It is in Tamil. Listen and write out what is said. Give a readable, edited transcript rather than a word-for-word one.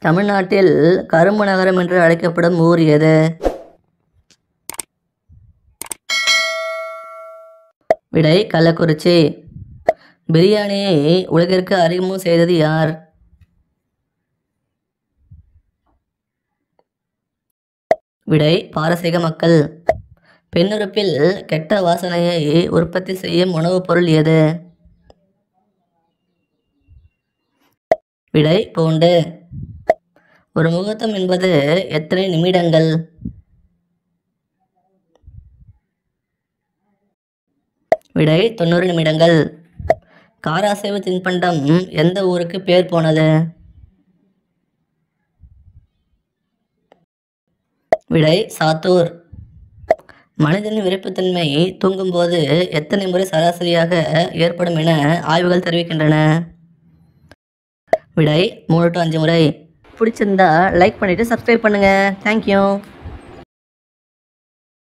தமிழ்நாட்டில் கரும்பு நகரம் என்று அழைக்கப்படும் ஊர் எது? விடை கள்ளக்குறிச்சி. பிரியாணியை உலகிற்கு அறிமுகம் செய்தது யார்? விடை பாரசீக மக்கள். பெண்ணுறுப்பில் கெட்ட வாசனையை உற்பத்தி செய்யும் உணவுப் பொருள் எது? விடை பூண்டு. ஒரு முகூர்த்தம் என்பது எத்தனை நிமிடங்கள்? விடை 90 நிமிடங்கள். காராசேவு தின்பண்டம் எந்த ஊருக்கு பேர் போனது? விடை சாத்தூர். மனிதனின் விரைப்புத்தன்மை தூங்கும்போது எத்தனை முறை சராசரியாக ஏற்படும் என ஆய்வுகள் தெரிவிக்கின்றன? விடை 3 to 5 முறை. பிடிச்சிருந்தா லைக் பண்ணிவிட்டு சப்ஸ்கிரைப் பண்ணுங்கள். தேங்க்யூ.